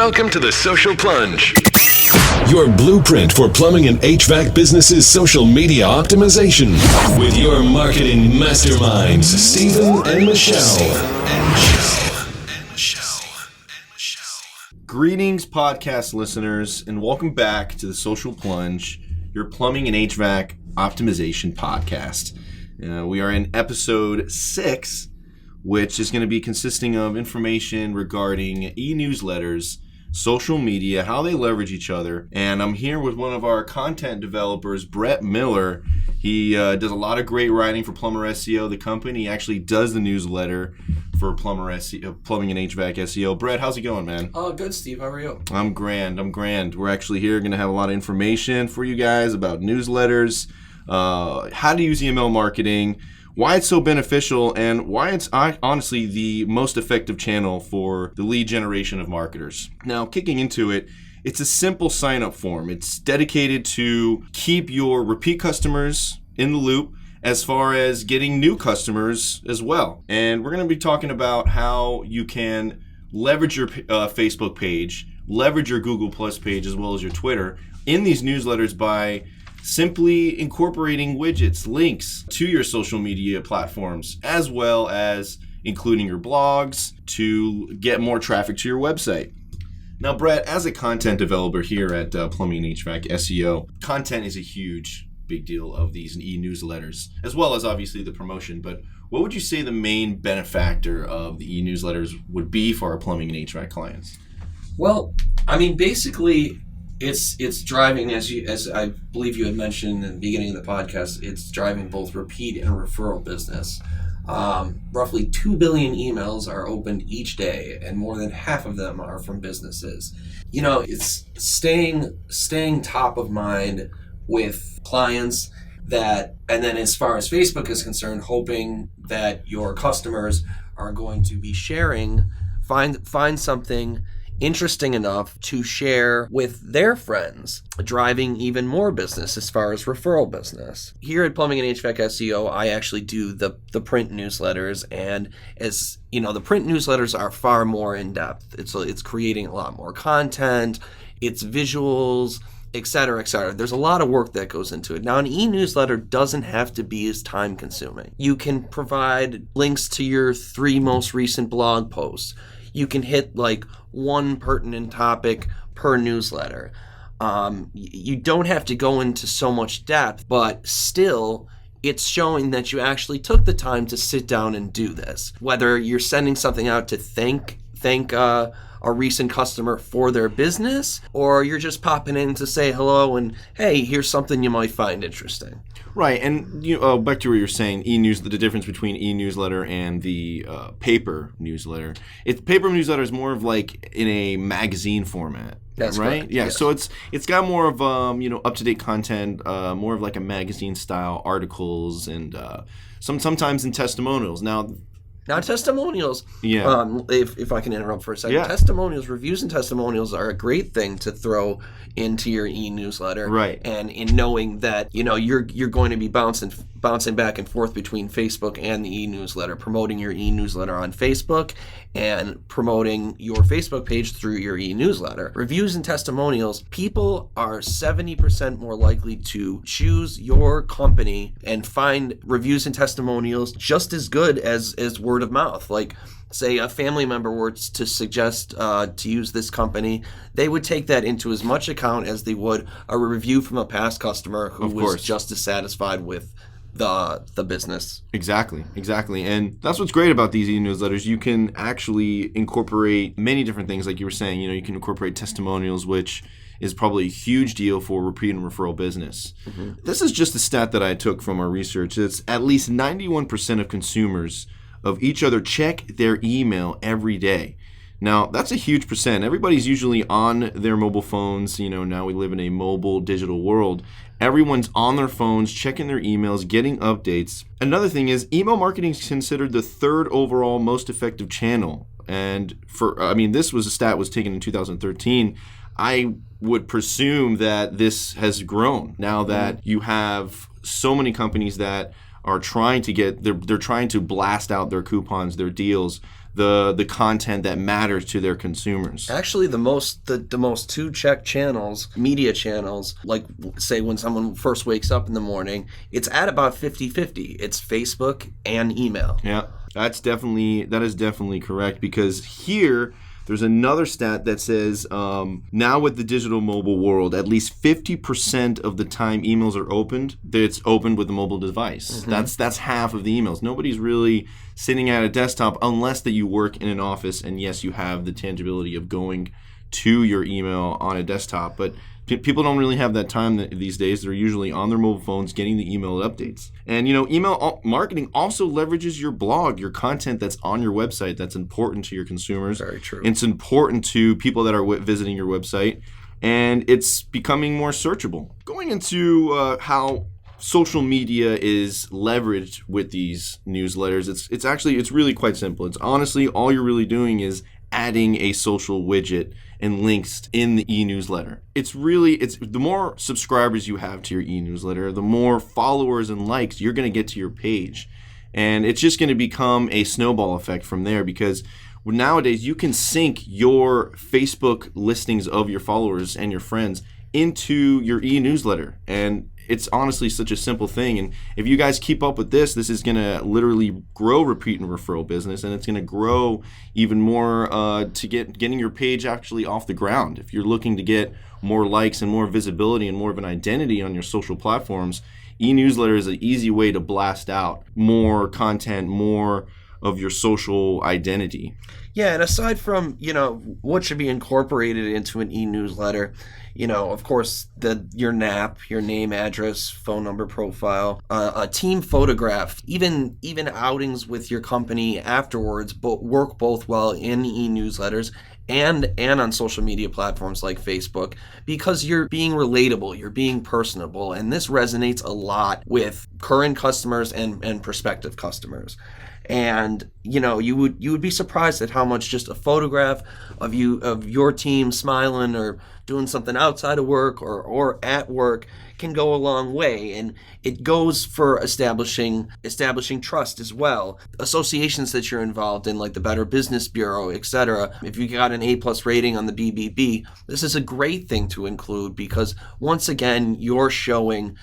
Welcome to the Social Plunge. Your blueprint for plumbing and HVAC business's social media optimization. With your marketing masterminds, Stephen and Michelle. Greetings, podcast listeners, and welcome back to the Social Plunge, your plumbing and HVAC optimization podcast. We are in episode 6, which is going to be consisting of information regarding e-newsletters, social media, how they leverage each other. And I'm here with one of our content developers, Brett Miller. He does a lot of great writing for Plumber SEO, the company. He actually does the newsletter for Plumbing and HVAC SEO. Brett, how's it going, man? Oh, good, Steve. How are you? I'm grand. We're actually here going to have a lot of information for you guys about newsletters, how to use email marketing, why it's so beneficial, and why it's honestly the most effective channel for the lead generation of marketers. Now, kicking into it, it's a simple sign-up form. It's dedicated to keep your repeat customers in the loop as far as getting new customers as well. And we're going to be talking about how you can leverage your Facebook page, leverage your Google Plus page, as well as your Twitter in these newsletters by simply incorporating widgets, links to your social media platforms, as well as including your blogs to get more traffic to your website. Now, Brett, as a content developer here at Plumbing and HVAC SEO, content is a big deal of these e-newsletters, as well as obviously the promotion. But what would you say the main benefactor of the e-newsletters would be for our plumbing and HVAC clients? Well, I mean, basically, it's driving, as I believe you had mentioned in the beginning of the podcast, it's driving both repeat and referral business. Roughly 2 billion emails are opened each day, and more than half of them are from businesses. You know, it's staying top of mind with clients that, and then as far as Facebook is concerned, hoping that your customers are going to be sharing, find something interesting enough to share with their friends, driving even more business as far as referral business. Here at Plumbing and HVAC SEO, I actually do the print newsletters, and as you know, the print newsletters are far more in depth. It's creating a lot more content, it's visuals, etc., etc. There's a lot of work that goes into it. Now, an e-newsletter doesn't have to be as time-consuming. You can provide links to your 3 most recent blog posts. You can hit like one pertinent topic per newsletter. You don't have to go into so much depth, but still, it's showing that you actually took the time to sit down and do this. Whether you're sending something out to thank a recent customer for their business, or you're just popping in to say hello and, hey, here's something you might find interesting. Right, and back to what you're saying, the difference between e-newsletter and the paper newsletter. Paper newsletter is more of like in a magazine format. That's right. Correct. Yeah, yes. so it's got more of up-to-date content, more of like a magazine style articles, and sometimes in testimonials. Now, testimonials, yeah. If I can interrupt for a second, Yeah. Testimonials, reviews and testimonials are a great thing to throw into your e-newsletter. Right. And in knowing that, you're going to be bouncing back and forth between Facebook and the e-newsletter, promoting your e-newsletter on Facebook and promoting your Facebook page through your e-newsletter. Reviews and testimonials, people are 70% more likely to choose your company and find reviews and testimonials just as good as word of mouth. Like, say a family member were to suggest to use this company, they would take that into as much account as they would a review from a past customer who was just as satisfied with the business. Exactly. And that's what's great about these e-newsletters. You can actually incorporate many different things. Like you were saying, you can incorporate testimonials, which is probably a huge deal for repeat and referral business. Mm-hmm. This is just a stat that I took from our research. It's at least 91% of consumers of each other check their email every day. Now, that's a huge percent. Everybody's usually on their mobile phones. Now we live in a mobile digital world. Everyone's on their phones, checking their emails, getting updates. Another thing is email marketing is considered the 3rd overall most effective channel. And this was a stat was taken in 2013. I would presume that this has grown now that you have so many companies that are trying to they're trying to blast out their coupons, their deals, the content that matters to their consumers. Actually, the most two check channels, media channels, like say when someone first wakes up in the morning, it's at about 50-50. It's Facebook and email. Yeah, that is definitely correct, because here there's another stat that says now with the digital mobile world, at least 50% of the time emails are opened, it's opened with a mobile device. Mm-hmm. That's half of the emails. Nobody's really sitting at a desktop unless that you work in an office, and yes, you have the tangibility of going to your email on a desktop, but people don't really have that time these days. They're usually on their mobile phones getting the email updates. And, email marketing also leverages your blog, your content that's on your website that's important to your consumers. Very true. It's important to people that are visiting your website, and it's becoming more searchable. Going into how social media is leveraged with these newsletters, it's really quite simple. It's honestly, all you're really doing is adding a social widget and links in the e-newsletter. It's the more subscribers you have to your e-newsletter, the more followers and likes you're going to get to your page. And it's just going to become a snowball effect from there, because nowadays you can sync your Facebook listings of your followers and your friends into your e-newsletter. And it's honestly such a simple thing. And if you guys keep up with this is going to literally grow repeat and referral business, and it's going to grow even more to getting your page actually off the ground. If you're looking to get more likes and more visibility and more of an identity on your social platforms, e-newsletter is an easy way to blast out more content, more of your social identity. Yeah, and aside from, what should be incorporated into an e-newsletter, of course, your NAP, your name, address, phone number, profile, a team photograph, even outings with your company afterwards, work both well in e-newsletters and on social media platforms like Facebook, because you're being relatable, you're being personable, and this resonates a lot with current customers and prospective customers. And you would be surprised at how much just a photograph of your team smiling or doing something outside of work or at work can go a long way. And it goes for establishing trust as well. Associations that you're involved in, like the Better Business Bureau, etc. If you got an A+ rating on the BBB, this is a great thing to include, because once again you're showing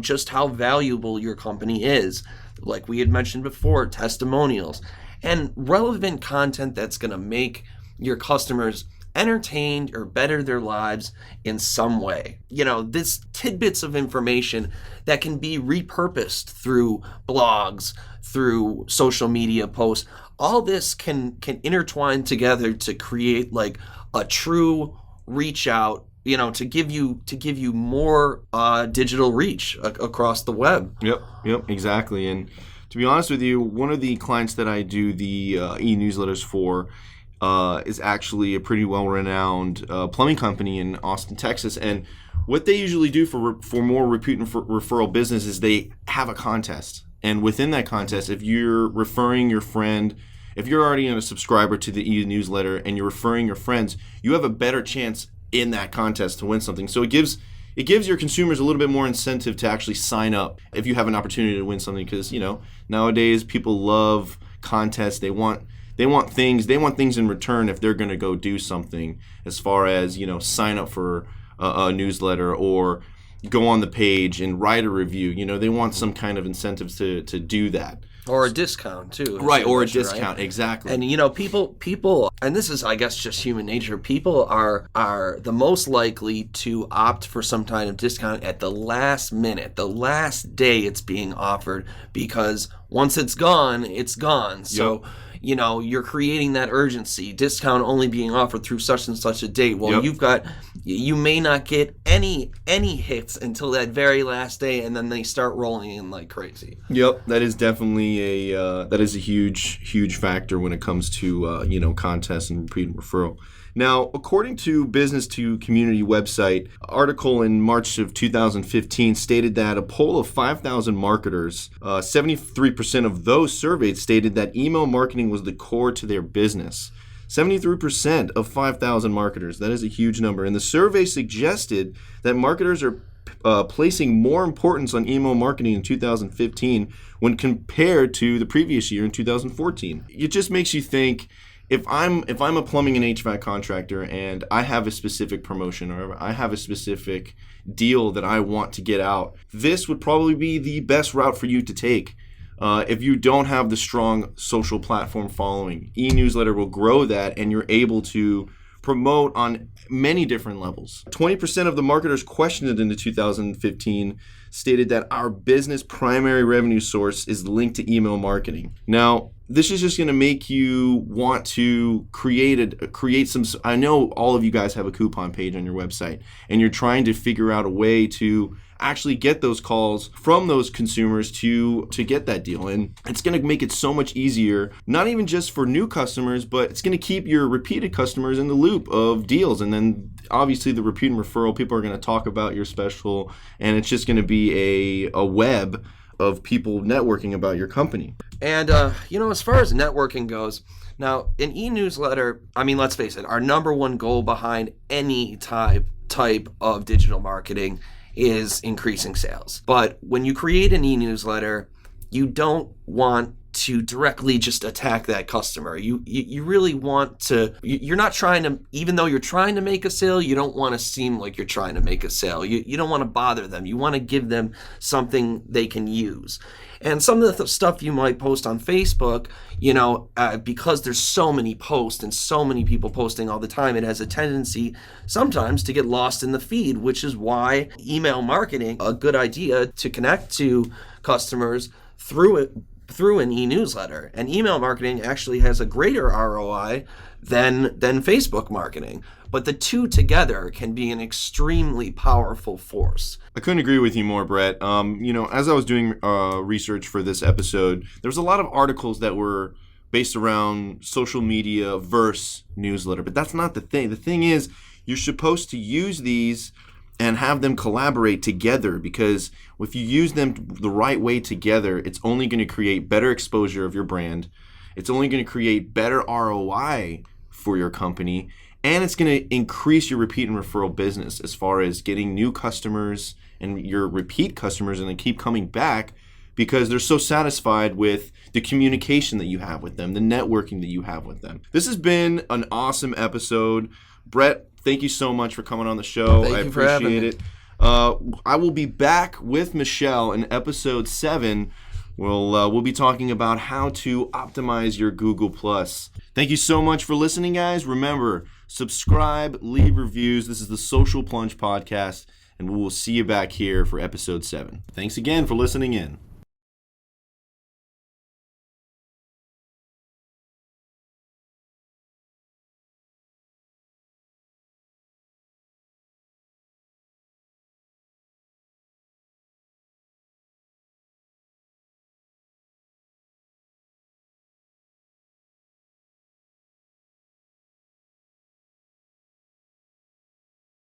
just how valuable your company is. Like we had mentioned before, testimonials and relevant content that's going to make your customers entertained or better their lives in some way. This tidbits of information that can be repurposed through blogs, through social media posts. All this can intertwine together to create like a true reach out, to give you more digital reach across the web. Yep, exactly. And to be honest with you, one of the clients that I do the e-newsletters for is actually a pretty well-renowned plumbing company in Austin, Texas. And what they usually do for more repeat and referral business is they have a contest. And within that contest, if you're referring your friend, if you're already a subscriber to the e-newsletter and you're referring your friends, you have a better chance in that contest to win something. So it gives your consumers a little bit more incentive to actually sign up if you have an opportunity to win something, because nowadays people love contests. They want things in return if they're going to go do something, as far as sign up for a newsletter or go on the page and write a review. They want some kind of incentives to do that. Or a discount too. Right, or a discount, right? Exactly. And people, and this is, I guess, just human nature. People are the most likely to opt for some kind of discount at the last minute, the last day it's being offered, because once it's gone, it's gone. So, you're creating that urgency. Discount only being offered through such and such a date. Well, you may not get any hits until that very last day, and then they start rolling in like crazy. Yep, that is definitely a huge factor when it comes to contests and repeat and referral. Now, according to Business to Community website, article in March of 2015 stated that a poll of 5,000 marketers, 73% of those surveyed stated that email marketing was the core to their business. 73% of 5,000 marketers. That is a huge number. And the survey suggested that marketers are placing more importance on email marketing in 2015 when compared to the previous year in 2014. It just makes you think, if I'm a plumbing and HVAC contractor and I have a specific promotion or I have a specific deal that I want to get out, this would probably be the best route for you to take. If you don't have the strong social platform following, e-newsletter will grow that, and you're able to promote on many different levels. 20% of the marketers questioned in 2015 stated that our business primary revenue source is linked to email marketing. Now, this is just going to make you want to create some. I know all of you guys have a coupon page on your website, and you're trying to figure out a way to actually get those calls from those consumers to get that deal. And it's going to make it so much easier, not even just for new customers, but it's going to keep your repeated customers in the loop of deals. And then obviously the repeat and referral, people are going to talk about your special, and it's just going to be a web of people networking about your company. And, as far as networking goes, now an e-newsletter, I mean, let's face it, our number one goal behind any type of digital marketing is increasing sales. But when you create an e-newsletter, you don't want to directly just attack that customer. You really want to, you're not trying to, even though you're trying to make a sale, you don't want to seem like you're trying to make a sale. You don't want to bother them. You want to give them something they can use. And some of the stuff you might post on Facebook, because there's so many posts and so many people posting all the time, it has a tendency sometimes to get lost in the feed, which is why email marketing, a good idea to connect to customers through an e-newsletter. And email marketing actually has a greater ROI than Facebook marketing. But the two together can be an extremely powerful force. I couldn't agree with you more, Brett. As I was doing research for this episode, there was a lot of articles that were based around social media versus newsletter, but that's not the thing. The thing is, you're supposed to use these and have them collaborate together, because if you use them the right way together, it's only going to create better exposure of your brand. It's only going to create better ROI for your company, and it's going to increase your repeat and referral business as far as getting new customers and your repeat customers, and they keep coming back because they're so satisfied with the communication that you have with them, the networking that you have with them. This has been an awesome episode. Brett, thank you so much for coming on the show. I appreciate it. I will be back with Michelle in episode 7. We'll be talking about how to optimize your Google+. Thank you so much for listening, guys. Remember, subscribe, leave reviews. This is the Social Plunge Podcast, and we will see you back here for episode 7. Thanks again for listening in.